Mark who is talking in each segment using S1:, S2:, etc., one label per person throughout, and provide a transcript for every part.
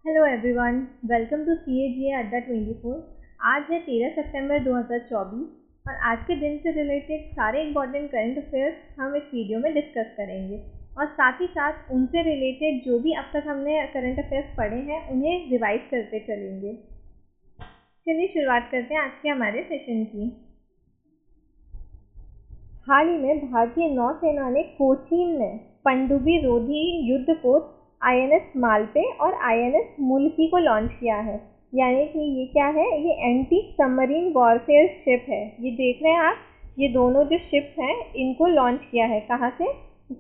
S1: Hello everyone, welcome to CAGA Adda 24। आज है 13 सितंबर 2024 और आज के दिन से रिलेटेड सारे इम्पॉर्टेंट करंट अफेयर्स हम इस वीडियो में डिस्कस करेंगे और साथ ही साथ उनसे रिलेटेड जो भी अब तक हमने करंट अफेयर्स पढ़े हैं उन्हें रिवाइज करते चलेंगे। चलिए शुरुआत करते हैं आज के हमारे सेशन की। हाल ही में भारतीय नौसेना ने कोचीन में पनडुब्बी रोधी युद्धपोत INS मालपे और INS मुल्की को लॉन्च किया है। यानी कि ये क्या है, ये एंटी सबमरीन वॉरफेयर शिप है। ये देख रहे हैं आप, ये दोनों जो शिप्स हैं इनको लॉन्च किया है। कहाँ से?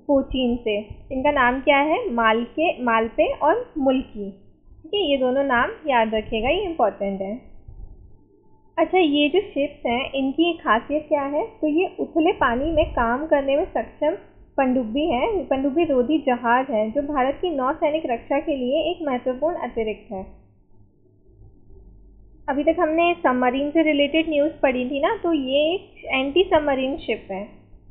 S1: कोचीन से। इनका नाम क्या है? मालपे और मुल्की। ठीक है, ये दोनों नाम याद रखिएगा, ये इम्पोर्टेंट है। अच्छा, ये जो शिप्स हैं इनकी एक खासियत क्या है? तो ये उथले पानी में काम करने में सक्षम पनडुब्बी रोधी जहाज है जो भारत की नौसैनिक रक्षा के लिए एक महत्वपूर्ण अतिरिक्त है। अभी तक हमने सबमरीन से रिलेटेड न्यूज़ पढ़ी थी ना, तो ये एक एंटी सबमरीन शिप है।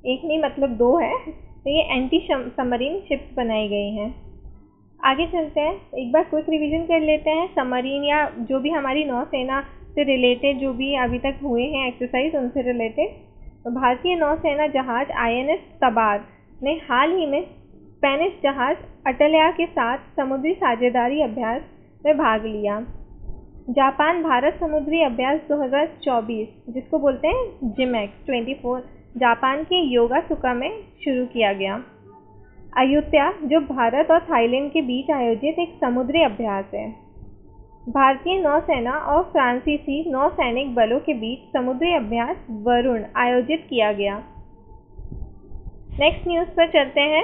S1: एक नहीं मतलब दो है, तो ये एंटी सबमरीन शिप्स बनाई गई हैं। आगे चलते हैं, एक बार क्विक रिवीजन कर लेते हैं सबमरीन या जो भी हमारी नौसेना से रिलेटेड जो भी अभी तक हुए हैं एक्सरसाइज उनसे रिलेटेड। तो भारतीय नौसेना जहाज INS तबार ने हाल ही में स्पेनिश जहाज अटल्या के साथ समुद्री साझेदारी अभ्यास में भाग लिया। जापान भारत समुद्री अभ्यास 2024 जिसको बोलते हैं जिमेक्स 24 जापान के योगासुका में शुरू किया गया। अयुत्या जो भारत और थाईलैंड के बीच आयोजित एक समुद्री अभ्यास है। भारतीय नौसेना और फ्रांसीसी नौसैनिक बलों के बीच समुद्री अभ्यास वरुण आयोजित किया गया। नेक्स्ट न्यूज़ पर चलते हैं।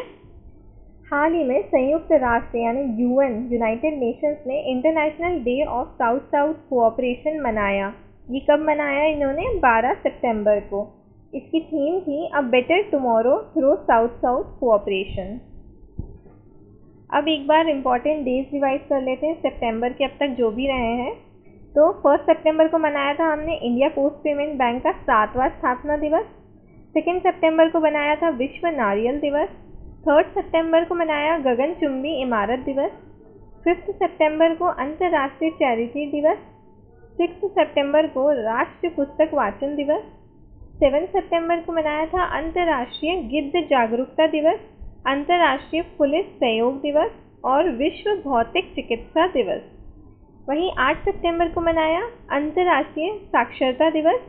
S1: हाल ही में संयुक्त राष्ट्र यानी यूनाइटेड नेशंस ने international day of south south cooperation मनाया। ये कब मनाया इन्होंने? 12 सितंबर को। इसकी थीम थी a better tomorrow through south south cooperation. अब एक बार इम्पॉर्टेंट डेज रिवाइज कर लेते हैं सितंबर के अब तक जो भी रहे हैं। तो 1 सितंबर को मनाया था हमने इंडिया पोस्ट पेमेंट बैंक का 7वां स्थापना दिवस। 2 सितंबर को मनाया था विश्व नारियल दिवस। 3 सितंबर को मनाया गगनचुंबी इमारत दिवस। 5 सितंबर को अंतर्राष्ट्रीय चैरिटी दिवस। 6 सितंबर को राष्ट्रीय पुस्तक वाचन दिवस। 7 सितंबर को मनाया था अंतर्राष्ट्रीय गिद्ध जागरूकता दिवस, अंतर्राष्ट्रीय पुलिस सहयोग दिवस और विश्व भौतिक चिकित्सा दिवस। वहीं 8 सितंबर को मनाया अंतर्राष्ट्रीय साक्षरता दिवस।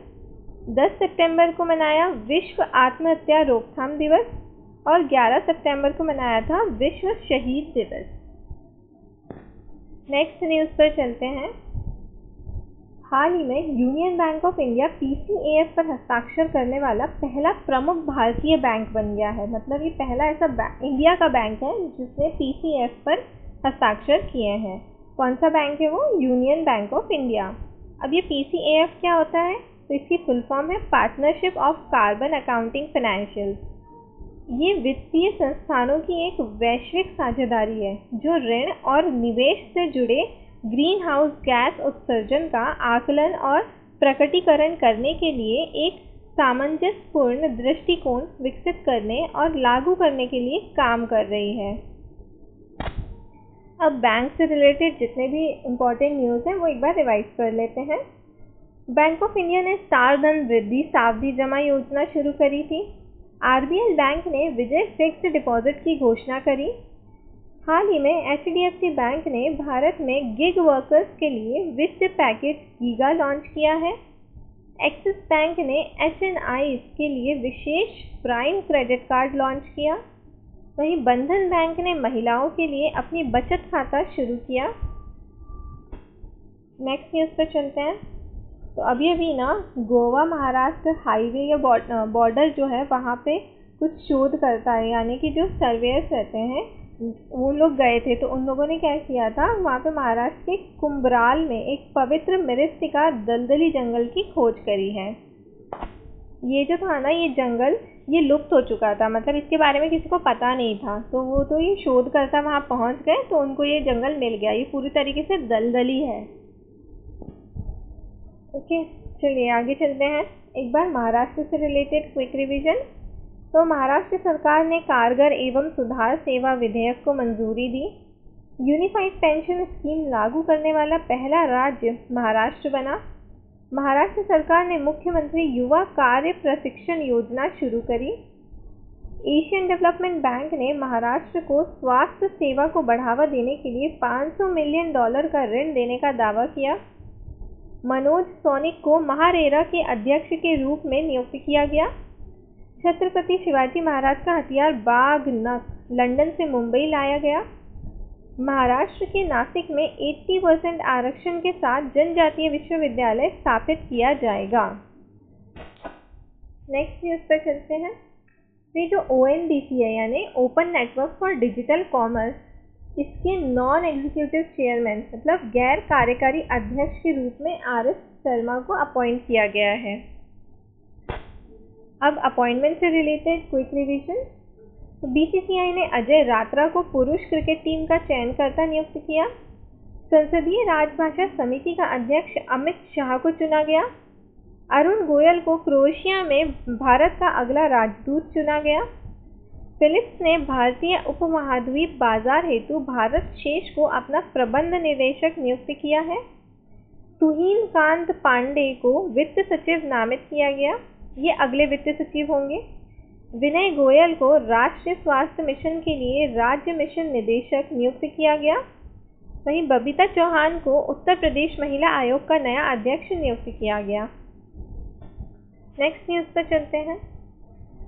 S1: 10 सितंबर को मनाया विश्व आत्महत्या रोकथाम दिवस और 11 सितंबर को मनाया था विश्व शहीद दिवस। नेक्स्ट न्यूज़ पर चलते हैं। हाल ही में union bank of India PCAF पर हस्ताक्षर करने वाला पहला प्रमुख भारतीय बैंक बन गया है। मतलब ये पहला ऐसा इंडिया का बैंक है जिसने PCAF पर हस्ताक्षर किए हैं। कौन सा बैंक है वो? Union bank of India. अब ये PCAF क्या होता है? तो इसकी फुल फॉर्म है partnership of carbon accounting financial. ये वित्तीय संस्थानों की एक वैश्विक साझेदारी है जो ऋण और निवेश से जुड़े ग्रीन हाउस गैस उत्सर्जन का आकलन और प्रकटीकरण करने के लिए एक सामंजस्यपूर्ण दृष्टिकोण विकसित करने और लागू करने के लिए काम कर रही है। अब बैंक से रिलेटेड जितने भी इम्पोर्टेंट न्यूज़ हैं वो एक बार रिवाइज कर लेते हैं। बैंक ऑफ इंडिया ने स्टार धन वृद्धि सावधि जमा योजना शुरू करी थी। RBL बैंक ने विजय फिक्स्ड डिपॉजिट की घोषणा करी। हाल ही में HDFC बैंक ने भारत में गिग वर्कर्स के लिए वित्त पैकेज गीगा लॉन्च किया है। एक्सिस बैंक ने HNIs के लिए विशेष प्राइम क्रेडिट कार्ड लॉन्च किया। वहीं बंधन बैंक ने महिलाओं के लिए अपनी बचत खाता शुरू किया। नेक्स्ट न्यूज़ पर चलते हैं। तो अभी ना गोवा महाराष्ट्र हाईवे या बॉर्डर जो है वहाँ पे कुछ शोधकर्ता है यानी कि जो सर्वेयर्स रहते हैं वो लोग गए थे। तो उन लोगों ने क्या किया था, वहाँ पे महाराष्ट्र के कुंभराल में एक पवित्र मृत्तिका दलदली जंगल की खोज करी है। ये जो था ना, ये जंगल ये लुप्त हो चुका था, मतलब इसके बारे में किसी को पता नहीं था। तो ये शोधकर्ता वहाँ पहुँच गए तो उनको ये जंगल मिल गया। ये पूरी तरीके से दलदली है। ओके, चलिए आगे चलते हैं। एक बार महाराष्ट्र से रिलेटेड क्विक रिवीजन। तो महाराष्ट्र सरकार ने कारगर एवं सुधार सेवा विधेयक को मंजूरी दी। यूनिफाइड पेंशन स्कीम लागू करने वाला पहला राज्य महाराष्ट्र बना। महाराष्ट्र सरकार ने मुख्यमंत्री युवा कार्य प्रशिक्षण योजना शुरू करी। एशियन डेवलपमेंट बैंक ने महाराष्ट्र को स्वास्थ्य सेवा को बढ़ावा देने के लिए $500 मिलियन का ऋण देने का दावा किया। मनोज सोनिक को महारेरा के अध्यक्ष के रूप में नियुक्त किया गया। छत्रपति शिवाजी महाराज का हथियार बाघ नख लंदन से मुंबई लाया गया। महाराष्ट्र के नासिक में 80% आरक्षण के साथ जनजातीय विश्वविद्यालय स्थापित किया जाएगा। नेक्स्ट न्यूज़ पर चलते हैं। ये जो ONDC है यानी open network for digital commerce, इसके नॉन एग्जीक्यूटिव चेयरमैन मतलब गैर कार्यकारी अध्यक्ष के रूप में RS शर्मा को अपॉइंट किया गया है। अब अपॉइंटमेंट से रिलेटेड क्विक रिवीजन। तो BCCI ने अजय रात्रा को पुरुष क्रिकेट टीम का चयनकर्ता नियुक्त किया। संसदीय राजभाषा समिति का अध्यक्ष अमित शाह को चुना गया। अरुण गोयल को क्रोएशिया में भारत का अगला राजदूत चुना गया। फिलिप्स ने भारतीय उपमहाद्वीप बाजार हेतु भारत शेष को अपना प्रबंध निदेशक नियुक्त किया है। तुहिन कांत पांडे को वित्त सचिव नामित किया गया। ये अगले वित्त सचिव होंगे। विनय गोयल को राष्ट्रीय स्वास्थ्य मिशन के लिए राज्य मिशन निदेशक नियुक्त किया गया। वहीं बबीता चौहान को उत्तर प्रदेश महिला आयोग का नया अध्यक्ष नियुक्त किया गया। नेक्स्ट न्यूज़ पर चलते हैं।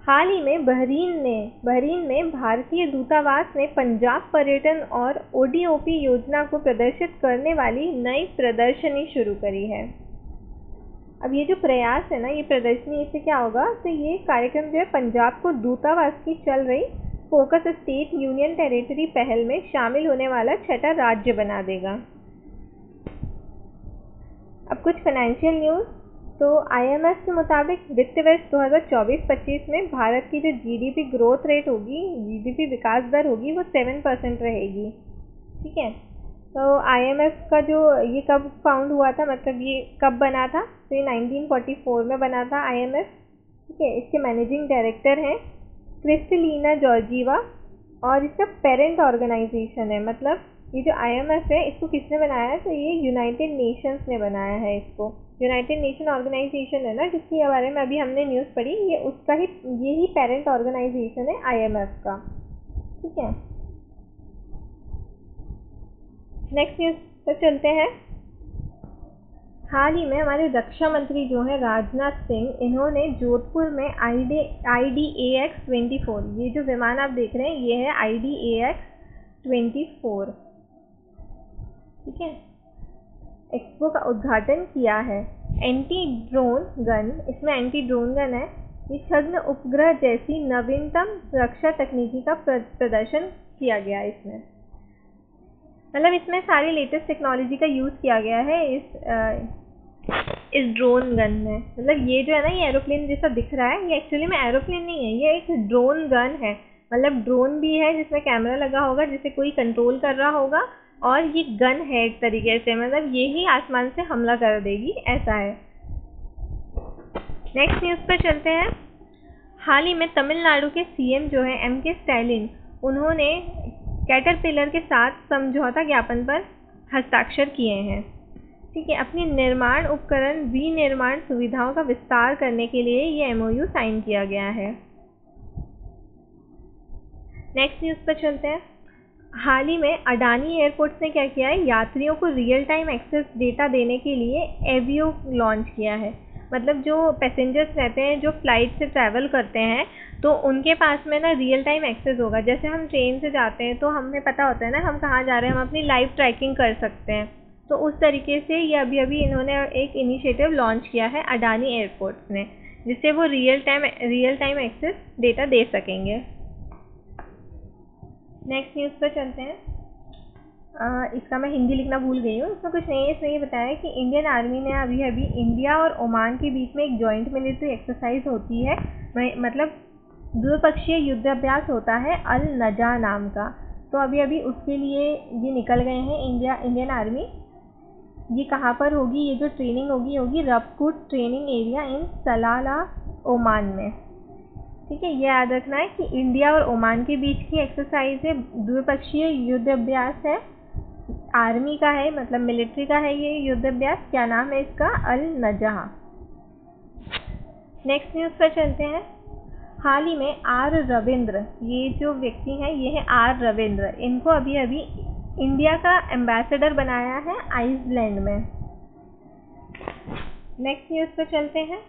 S1: हाल ही में बहरीन में भारतीय दूतावास ने पंजाब पर्यटन और ODOP योजना को प्रदर्शित करने वाली नई प्रदर्शनी शुरू करी है। अब ये जो प्रयास है ना, ये प्रदर्शनी, इससे क्या होगा, तो ये कार्यक्रम जो है पंजाब को दूतावास की चल रही फोकस स्टेट यूनियन टेरिटरी पहल में शामिल होने वाला छठा राज्य बना देगा। अब कुछ फाइनेंशियल न्यूज़। तो IMF के मुताबिक वित्त वर्ष 2024-25 में भारत की जो GDP ग्रोथ रेट होगी, GDP विकास दर होगी, वो 7% रहेगी। ठीक है। तो IMF का जो ये कब फाउंड हुआ था, मतलब ये कब बना था, तो ये 1944 में बना था IMF। ठीक है। इसके मैनेजिंग डायरेक्टर हैं क्रिस्टलीना जॉर्जीवा और इसका पेरेंट ऑर्गेनाइजेशन है, मतलब ये जो IMF है इसको किसने बनाया है, तो ये यूनाइटेड नेशंस ने बनाया है इसको। यूनाइटेड नेशन ऑर्गेनाइजेशन है ना, जिसके बारे में अभी हमने न्यूज़ पढ़ी, ये उसका ही, यही पेरेंट ऑर्गेनाइजेशन है IMF का। ठीक है। नेक्स्ट न्यूज़ पर चलते हैं। हाल ही में हमारे रक्षा मंत्री जो है राजनाथ सिंह, इन्होंने जोधपुर में IDAX-24, ये जो विमान आप देख रहे हैं ये है IDAX-24। ठीक है। एक्सपो का उद्घाटन किया है। एंटी ड्रोन गन, इसमें एंटी ड्रोन गन है, ये छद्म उपग्रह जैसी नवीनतम रक्षा तकनीकी का प्रदर्शन किया गया है इसमें। मतलब इसमें सारी लेटेस्ट टेक्नोलॉजी का यूज़ किया गया है इस ड्रोन गन में। मतलब ये जो है ना, ये एरोप्लेन जैसा दिख रहा है, ये एक्चुअली में एरोप्लेन नहीं है, ये एक ड्रोन गन है। मतलब ड्रोन भी है जिसमें कैमरा लगा होगा, जिसे कोई कंट्रोल कर रहा होगा, और ये गन है एक तरीके से, मतलब ये ही आसमान से हमला कर देगी, ऐसा है। नेक्स्ट न्यूज़ पर चलते हैं। हाल ही में तमिलनाडु के CM जो है MK स्टालिन, उन्होंने कैटरपिलर के साथ समझौता ज्ञापन पर हस्ताक्षर किए हैं। ठीक है। अपनी निर्माण उपकरण विनिर्माण सुविधाओं का विस्तार करने के लिए ये MOU साइन किया गया है। नेक्स्ट न्यूज़ पर चलते हैं। हाल ही में अडानी एयरपोर्ट्स ने क्या किया है, यात्रियों को रियल टाइम एक्सेस डेटा देने के लिए एवियो लॉन्च किया है। मतलब जो पैसेंजर्स रहते हैं जो फ्लाइट से ट्रैवल करते हैं, तो उनके पास में ना रियल टाइम एक्सेस होगा। जैसे हम ट्रेन से जाते हैं तो हमें पता होता है ना हम कहाँ जा रहे हैं, हम अपनी लाइव ट्रैकिंग कर सकते हैं। तो उस तरीके से ये अभी इन्होंने एक इनिशिएटिव लॉन्च किया है अडानी एयरपोर्ट्स ने, जिससे वो रियल टाइम एक्सेस डेटा दे सकेंगे। नेक्स्ट न्यूज़ पर चलते हैं। इसका मैं हिंदी लिखना भूल गई हूँ। इसमें कुछ नहीं है, इसमें ये बताया कि इंडियन आर्मी ने अभी इंडिया और ओमान के बीच में एक जॉइंट मिलिट्री एक्सरसाइज होती है, मतलब द्विपक्षीय युद्धाभ्यास होता है अल नजा नाम का। तो अभी उसके लिए ये निकल गए हैं इंडियन आर्मी। ये कहाँ पर होगी, ये जो ट्रेनिंग होगी Rabkut training area in Salalah Oman में। ठीक है। ये याद रखना है कि इंडिया और ओमान के बीच की एक्सरसाइज है, द्विपक्षीय युद्ध अभ्यास है आर्मी का है, मतलब मिलिट्री का है ये युद्धाभ्यास। क्या नाम है इसका? अल नजह। नेक्स्ट न्यूज़ पर चलते हैं। हाल ही में आर रविंद्र, ये जो व्यक्ति हैं ये है आर रविंद्र, इनको अभी अभी इंडिया का एम्बेसडर बनाया है आइसलैंड में। नेक्स्ट न्यूज़ पर चलते हैं।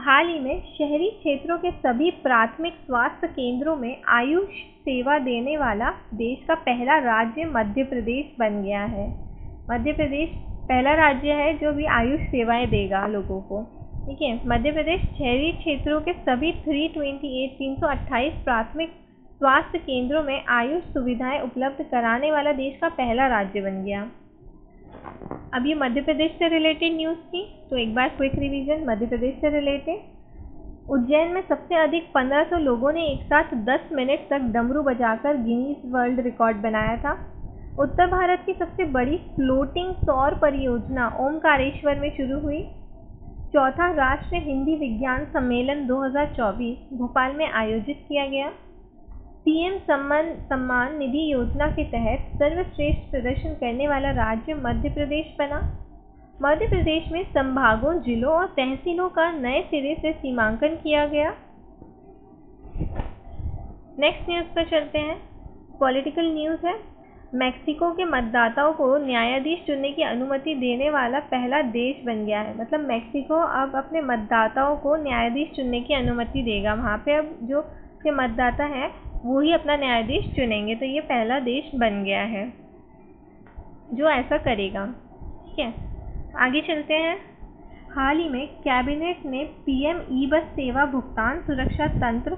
S1: हाल ही में शहरी क्षेत्रों के सभी प्राथमिक स्वास्थ्य केंद्रों में आयुष सेवा देने वाला देश का पहला राज्य मध्य प्रदेश बन गया है। मध्य प्रदेश पहला राज्य है जो भी आयुष सेवाएं देगा लोगों को। ठीक है, मध्य प्रदेश शहरी क्षेत्रों के सभी 328 प्राथमिक स्वास्थ्य केंद्रों में आयुष सुविधाएं उपलब्ध कराने वाला देश का पहला राज्य बन गया। अब ये मध्य प्रदेश से रिलेटेड न्यूज़ थी, तो एक बार क्विक रिवीजन मध्य प्रदेश से रिलेटेड। उज्जैन में सबसे अधिक 1500 लोगों ने एक साथ 10 मिनट तक डमरू बजाकर गिनीज वर्ल्ड रिकॉर्ड बनाया था। उत्तर भारत की सबसे बड़ी फ्लोटिंग सौर परियोजना ओमकारेश्वर में शुरू हुई। चौथा राष्ट्रीय हिंदी विज्ञान सम्मेलन 2024 भोपाल में आयोजित किया गया। पीएम सम्मान निधि योजना के तहत सर्वश्रेष्ठ प्रदर्शन करने वाला राज्य मध्य प्रदेश बना। मध्य प्रदेश में संभागों, जिलों और तहसीलों का नए सिरे से सीमांकन किया गया। नेक्स्ट न्यूज़ पर चलते हैं। पॉलिटिकल न्यूज़ है। मैक्सिको के मतदाताओं को न्यायाधीश चुनने की अनुमति देने वाला पहला देश बन गया है। मतलब मैक्सिको अब अपने मतदाताओं को न्यायाधीश चुनने की अनुमति देगा। वहाँ पे अब जो के मतदाता हैं वो ही अपना न्यायाधीश चुनेंगे, तो ये पहला देश बन गया है जो ऐसा करेगा। ठीक है, आगे चलते हैं। हाल ही में कैबिनेट ने पीएम ई बस सेवा भुगतान सुरक्षा तंत्र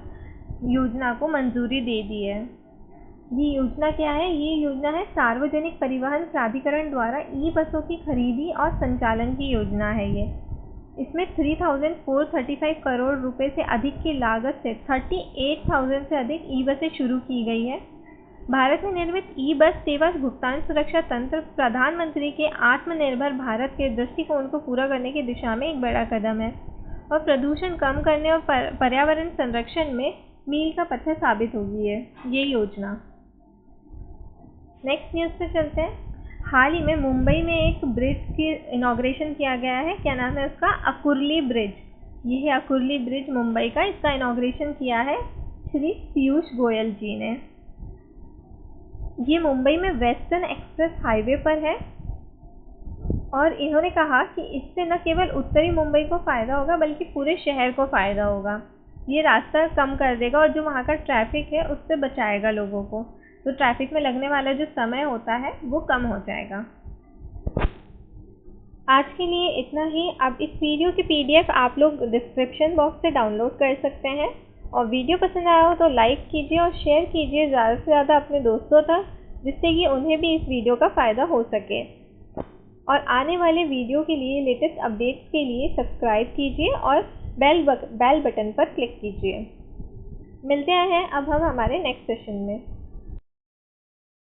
S1: योजना को मंजूरी दे दी है। ये योजना क्या है? ये योजना है सार्वजनिक परिवहन प्राधिकरण द्वारा ई बसों की खरीदी और संचालन की योजना है ये। इसमें 3,435 करोड़ रुपए से अधिक की लागत से 38,000 से अधिक ई बसें शुरू की गई है। भारत में निर्मित ई बस सेवा भुगतान सुरक्षा तंत्र प्रधानमंत्री के आत्मनिर्भर भारत के दृष्टिकोण को पूरा करने की दिशा में एक बड़ा कदम है और प्रदूषण कम करने और पर्यावरण संरक्षण में मील का पत्थर साबित होगी ये योजना। नेक्स्ट न्यूज़ पे चलते हैं। हाल ही में मुंबई में एक ब्रिज की इनॉग्रेशन किया गया है। क्या नाम है उसका? अकुर्ली ब्रिज। ये है अकुर्ली ब्रिज मुंबई का। इसका इनॉग्रेशन किया है श्री पीयूष गोयल जी ने। ये मुंबई में वेस्टर्न एक्सप्रेस हाईवे पर है और इन्होंने कहा कि इससे न केवल उत्तरी मुंबई को फ़ायदा होगा बल्कि पूरे शहर को फ़ायदा होगा। ये रास्ता कम कर देगा और जो वहाँ का ट्रैफिक है उससे बचाएगा लोगों को, तो ट्रैफिक में लगने वाला जो समय होता है वो कम हो जाएगा। आज के लिए इतना ही। अब इस वीडियो की PDF आप लोग डिस्क्रिप्शन बॉक्स से डाउनलोड कर सकते हैं और वीडियो पसंद आया हो तो लाइक कीजिए और शेयर कीजिए ज़्यादा से ज़्यादा अपने दोस्तों तक, जिससे कि उन्हें भी इस वीडियो का फ़ायदा हो सके। और आने वाले वीडियो के लिए, लेटेस्ट अपडेट्स के लिए सब्सक्राइब कीजिए और बेल बटन पर क्लिक कीजिए। मिलते हैं अब हम हमारे नेक्स्ट सेशन में।